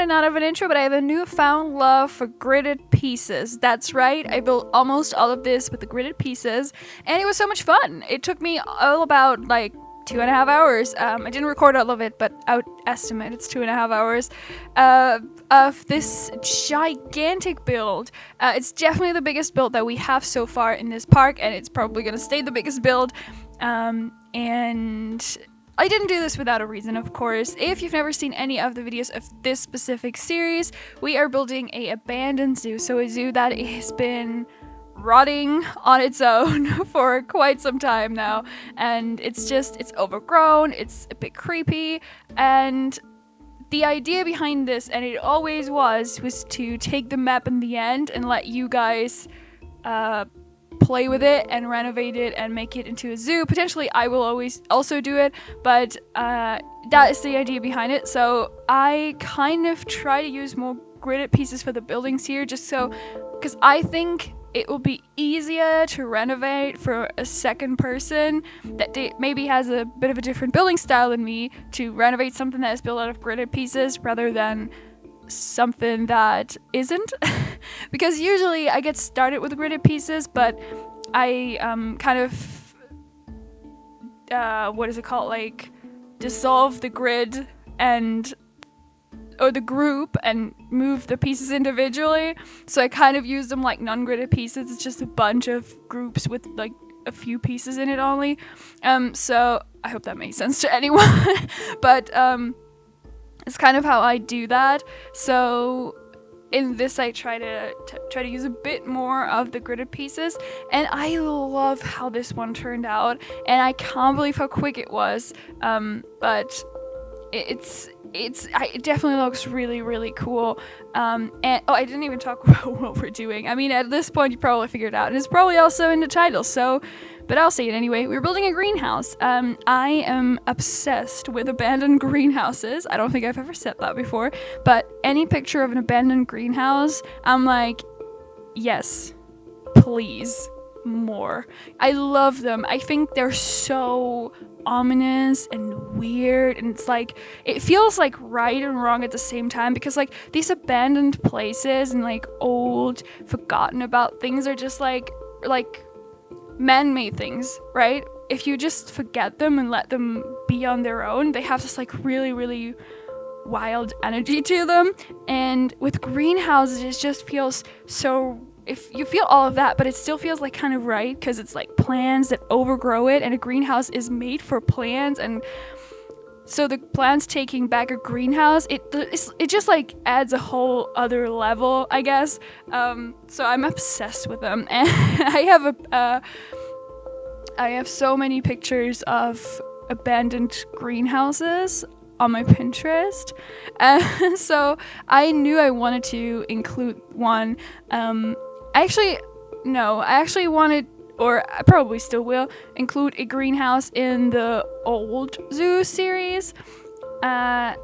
kind of not have an intro, but I have a newfound love for gridded pieces. That's right, I built almost all of this with the gridded pieces, and it was so much fun. It took me all about like 2.5 hours. I didn't record all of it, but I would estimate it's 2.5 hours of this gigantic build. It's definitely the biggest build that we have so far in this park, and it's probably going to stay the biggest build. And I didn't do this without a reason, of course. If you've never seen any of the videos of this specific series, we are building a abandoned zoo. So a zoo that has been rotting on its own for quite some time now. And it's overgrown, it's a bit creepy. And the idea behind this, and it always was to take the map in the end and let you guys play with it and renovate it and make it into a zoo. Potentially I will always also do it, but that is the idea behind it. So I kind of try to use more gridded pieces for the buildings here, just so, because I think it will be easier to renovate for a second person that maybe has a bit of a different building style than me, to renovate something that is built out of gridded pieces rather than something that isn't. Because usually I get started with gridded pieces, but I kind of like dissolve the grid or the group and move the pieces individually. So I kind of use them like non-gridded pieces. It's just a bunch of groups with like a few pieces in it only. So I hope that makes sense to anyone. But it's kind of how I do that. So in this, I try to use a bit more of the gridded pieces, and I love how this one turned out, and I can't believe how quick it was. But it definitely looks really, really cool. And I didn't even talk about what we're doing. I mean, at this point, you probably figured it out, and it's probably also in the title. So, but I'll say it anyway. We're building a greenhouse. I am obsessed with abandoned greenhouses. I don't think I've ever said that before, but any picture of an abandoned greenhouse, I'm like, yes, please, more. I love them. I think they're so ominous and weird, and it's like, it feels like right and wrong at the same time, because like these abandoned places and like old forgotten about things are just like man-made things, right? If you just forget them and let them be on their own, they have this like really, really wild energy to them. And with greenhouses, it just feels so, if you feel all of that, but it still feels like kind of right, because it's like plants that overgrow it, and a greenhouse is made for plants, and so the plants taking back a greenhouse, it just like adds a whole other level, I guess. So I'm obsessed with them, and I have so many pictures of abandoned greenhouses on my Pinterest, so I knew I wanted to include one. I actually wanted, or I probably still will, include a greenhouse in the old zoo series. I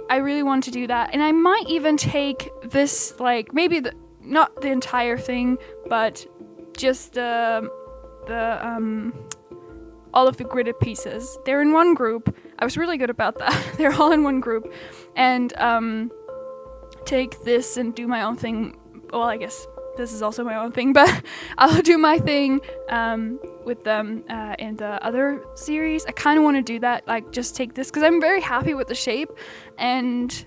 really want to do that, and I might even take this, like, maybe not the entire thing, but just all of the gridded pieces. They're in one group. I was really good about that. They're all in one group, and take this and do my own thing. Well, I guess this is also my own thing, but I'll do my thing with them in the other series. I kind of want to do that, like just take this, because I'm very happy with the shape, and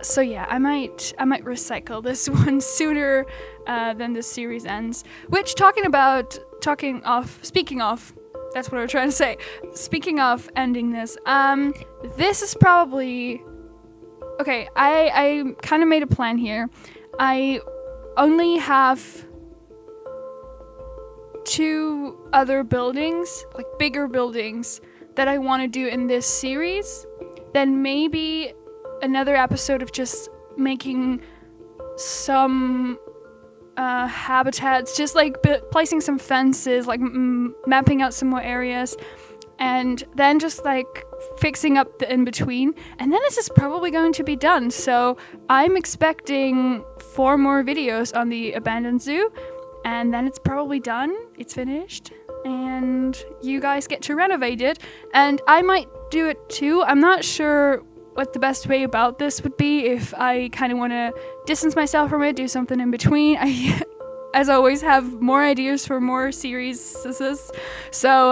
so yeah, I might recycle this one sooner than this series ends. Which, speaking of, that's what I'm trying to say. Speaking of ending this, this is probably, okay, I kind of made a plan here. I only have 2 other buildings, like bigger buildings, that I want to do in this series. Then maybe another episode of just making some habitats, just like placing some fences, like mapping out some more areas, and then just like fixing up the in-between, and then this is probably going to be done. So I'm expecting 4 more videos on the abandoned zoo, and then it's probably done, it's finished, and you guys get to renovate it. And I might do it too. I'm not sure what the best way about this would be if I kind of want to distance myself from it, do something in between. I, as always, have more ideas for more series. So,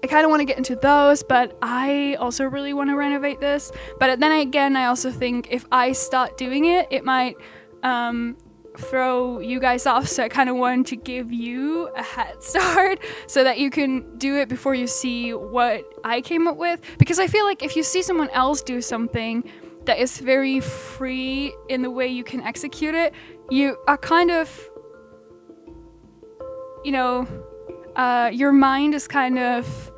I kind of want to get into those, but I also really want to renovate this. But then again, I also think if I start doing it, it might throw you guys off. So I kind of want to give you a head start so that you can do it before you see what I came up with. Because I feel like if you see someone else do something that is very free in the way you can execute it, you are kind of, you know, your mind is kind of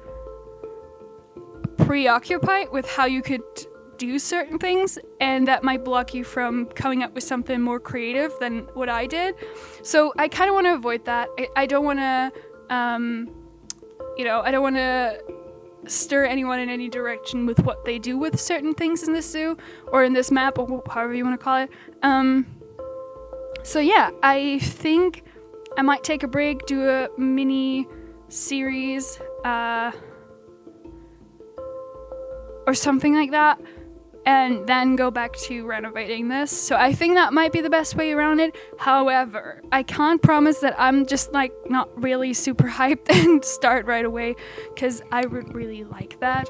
preoccupied with how you could do certain things, and that might block you from coming up with something more creative than what I did. So I kind of want to avoid that. I don't want to, I don't want to stir anyone in any direction with what they do with certain things in this zoo or in this map, or however you want to call it. So yeah, I think I might take a break, do a mini series, or something like that, and then go back to renovating this. So I think that might be the best way around it. However, I can't promise that I'm just like not really super hyped and start right away, because I would really like that,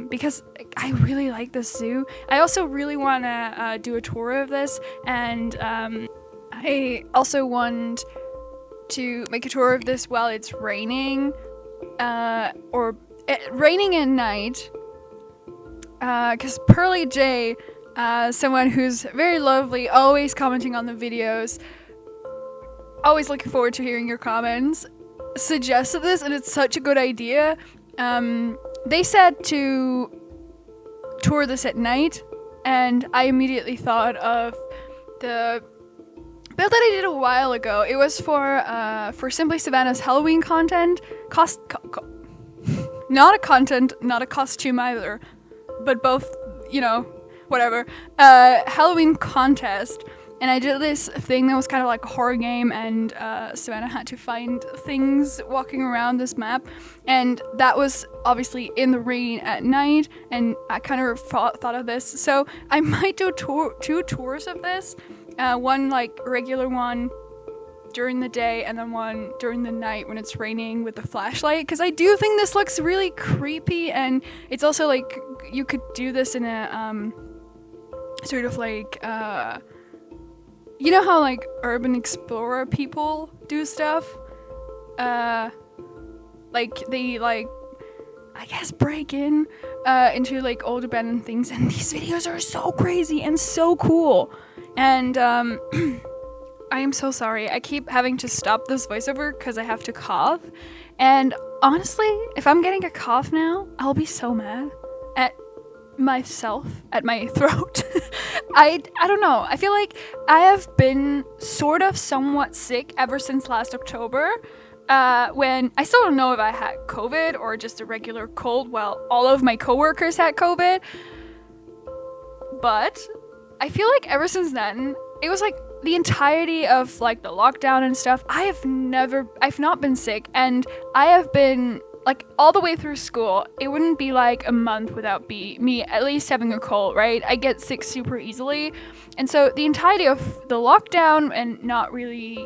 because I really like this zoo. I also really want to do a tour of this, and I also want to make a tour of this while it's raining, or raining at night. Because Pearly J, someone who's very lovely, always commenting on the videos, always looking forward to hearing your comments, suggested this, and it's such a good idea. They said to tour this at night, and I immediately thought of the build that I did a while ago. It was for Simply Savannah's Halloween content, not a costume either, but both, whatever, Halloween contest, and I did this thing that was kind of like a horror game, and Savannah had to find things walking around this map, and that was obviously in the rain at night, and I kind of thought of this, so I might do two tours of this, one like regular one during the day, and then one during the night when it's raining with the flashlight, because I do think this looks really creepy, and it's also like you could do this in a sort of like you know how like urban explorer people do stuff, like they like, I guess, break in into like old abandoned things, and these videos are so crazy and so cool, and I am so sorry. I keep having to stop this voiceover because I have to cough. And honestly, if I'm getting a cough now, I'll be so mad at myself, at my throat. I don't know. I feel like I have been sort of somewhat sick ever since last October, when I still don't know if I had COVID or just a regular cold while all of my coworkers had COVID. But I feel like ever since then, it was like the entirety of like the lockdown and stuff, I've not been sick, and I have been like all the way through school. It wouldn't be like a month without me at least having a cold, right? I get sick super easily, and so the entirety of the lockdown and not really,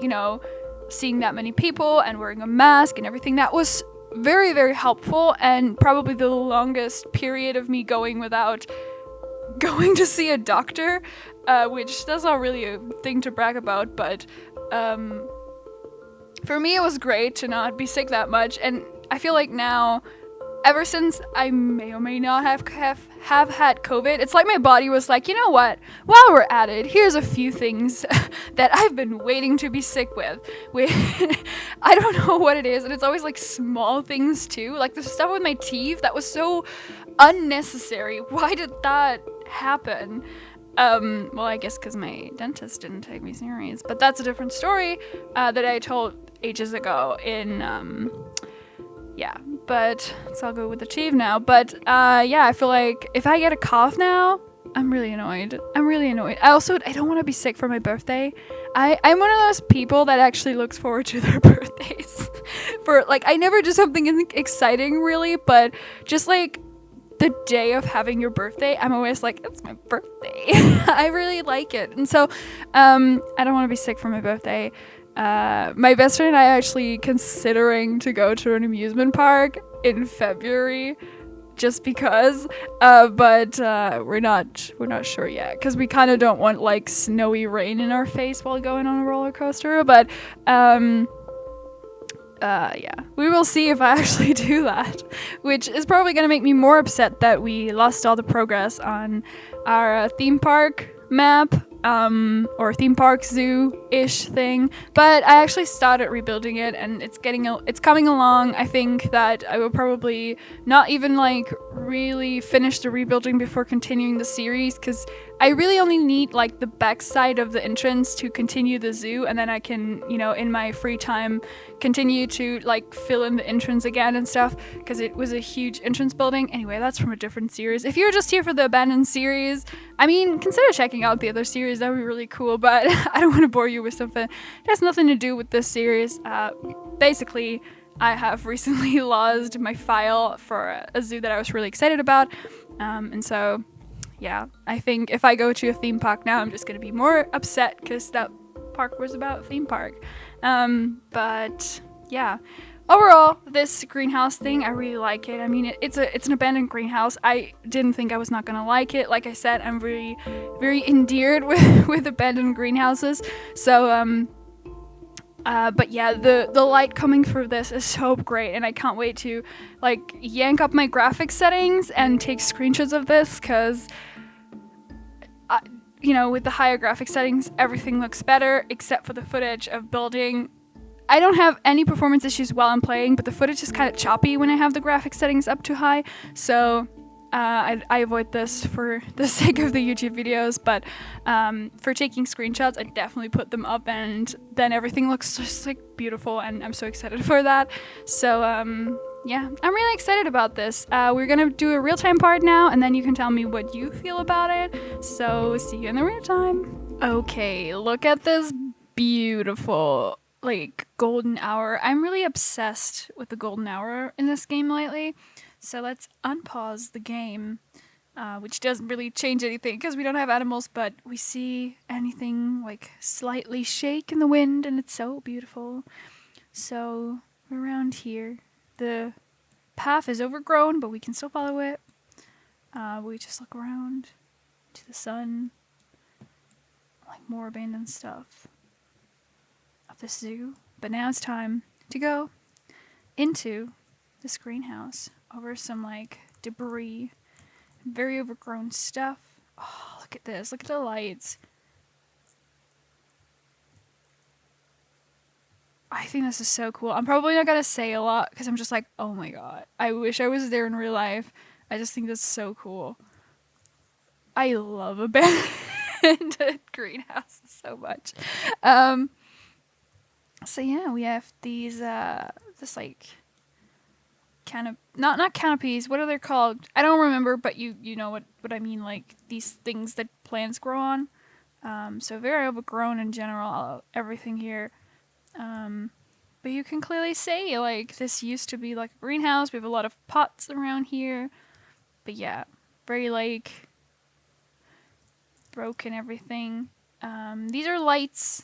seeing that many people and wearing a mask and everything, that was very, very helpful, and probably the longest period of me going without going to see a doctor, which that's not really a thing to brag about, but for me it was great to not be sick that much. And I feel like now, ever since I may or may not have had COVID, it's like my body was like, you know what, while we're at it, here's a few things that I've been waiting to be sick with. I don't know what it is, and it's always like small things too, like the stuff with my teeth that was so unnecessary. Why did that happen? Well, I guess because my dentist didn't take me serious, but that's a different story that I told ages ago but it's all good with the teeth now. But I feel like if I get a cough now, I'm really annoyed. I don't want to be sick for my birthday. I'm one of those people that actually looks forward to their birthdays. For like, I never do something exciting really, but just like the day of having your birthday, I'm always like, it's my birthday. I really like it. And so I don't want to be sick for my birthday. My best friend and I are actually considering to go to an amusement park in February just because, but we're not sure yet because we kind of don't want like snowy rain in our face while going on a roller coaster. But yeah, we will see if I actually do that, which is probably going to make me more upset that we lost all the progress on our theme park map, or theme park zoo-ish thing. But I actually started rebuilding it, and it's coming along. I think that I will probably not even like really finish the rebuilding before continuing the series, because I really only need like the back side of the entrance to continue the zoo, and then I can, in my free time, continue to like fill in the entrance again and stuff, because it was a huge entrance building. Anyway, that's from a different series. If you're just here for the abandoned series, I mean, consider checking out the other series. That would be really cool, but I don't want to bore you with something that has nothing to do with this series. Basically, I have recently lost my file for a zoo that I was really excited about, and so yeah, I think if I go to a theme park now, I'm just going to be more upset because that park was about theme park. But yeah, overall, this greenhouse thing, I really like it. I mean, it's an abandoned greenhouse. I didn't think I was not going to like it. Like I said, I'm very, very endeared with abandoned greenhouses. So, but yeah, the light coming through this is so great, and I can't wait to like yank up my graphics settings and take screenshots of this, because with the higher graphic settings, everything looks better except for the footage of building. I don't have any performance issues while I'm playing, but the footage is kind of choppy when I have the graphic settings up too high, so I avoid this for the sake of the YouTube videos, but for taking screenshots, I definitely put them up, and then everything looks just like beautiful, and I'm so excited for that. So yeah, I'm really excited about this. We're gonna do a real-time part now, and then you can tell me what you feel about it. So see you in the real time. Okay, look at this beautiful like golden hour. I'm really obsessed with the golden hour in this game lately. So let's unpause the game, which doesn't really change anything because we don't have animals, but we see anything like slightly shake in the wind, and it's so beautiful. So around here, the path is overgrown, but we can still follow it. We just look around to the sun, like more abandoned stuff of the zoo. But now it's time to go into this greenhouse over some like debris, very overgrown stuff. Oh, look at this. Look at the lights. I think this is so cool. I'm probably not gonna say a lot because I'm just like, oh my god, I wish I was there in real life. I just think that's so cool. I love abandoned greenhouses so much. So yeah, we have these this like not canopies. What are they called? I don't remember, but you know what I mean. Like these things that plants grow on. So very overgrown in general. Everything here. But you can clearly say like this used to be like a greenhouse. We have a lot of pots around here. But yeah, very like broken everything. These are lights.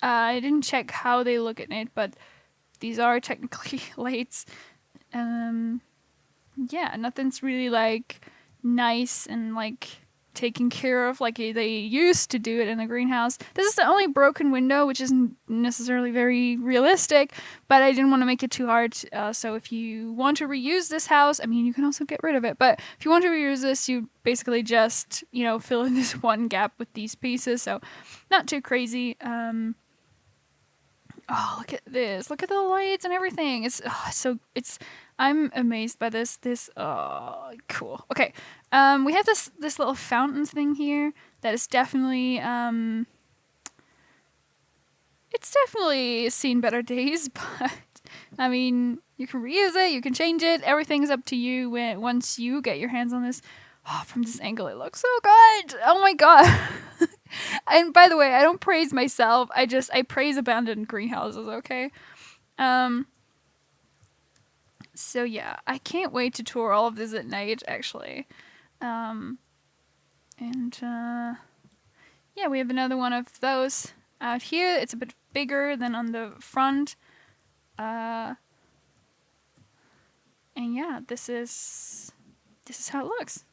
I didn't check how they look at it, but these are technically lights. Yeah, nothing's really like nice and like taken care of like they used to do it in the greenhouse. This is the only broken window, which isn't necessarily very realistic, but I didn't want to make it too hard. So if you want to reuse this house, I mean, you can also get rid of it, but if you want to reuse this, you basically just, fill in this one gap with these pieces. So not too crazy. Oh, look at this. Look at the lights and everything. I'm amazed by this. Cool. Okay. We have this little fountain thing here that is definitely, it's definitely seen better days, but I mean, you can reuse it, you can change it. Everything's up to you once you get your hands on this. Oh, from this angle, it looks so good. Oh my god. And by the way, I don't praise myself. I praise abandoned greenhouses, okay? So yeah, I can't wait to tour all of this at night, actually. And yeah, we have another one of those out here. It's a bit bigger than on the front. And yeah, this is how it looks.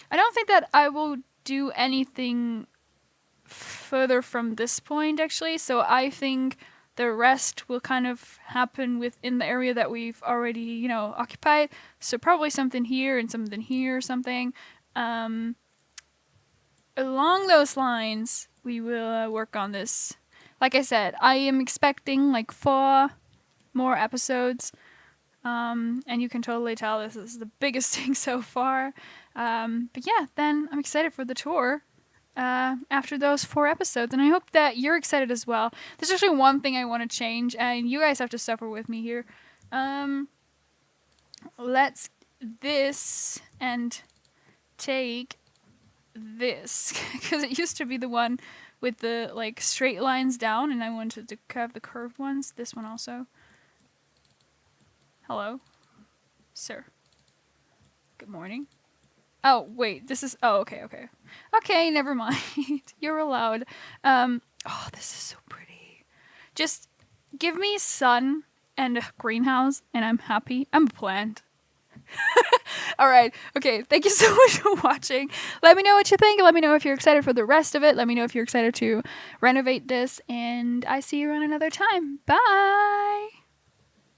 I don't think that I will do anything further from this point, actually. So I think the rest will kind of happen within the area that we've already, occupied. So probably something here and something here or something. Along those lines, we will work on this. Like I said, I am expecting like 4 more episodes. And you can totally tell this is the biggest thing so far. But yeah, then I'm excited for the tour after those 4 episodes. And I hope that you're excited as well. There's actually one thing I want to change, and you guys have to suffer with me here. Let's this and take this, because it used to be the one with the like straight lines down, and I wanted to have the curved ones. This one also. Hello, sir. Good morning. Oh wait, this is. Oh, okay. Okay, never mind. You're allowed. Oh, this is so pretty. Just give me sun and a greenhouse, and I'm happy. I'm a plant. All right. Okay. Thank you so much for watching. Let me know what you think. Let me know if you're excited for the rest of it. Let me know if you're excited to renovate this. And I see you around another time. Bye.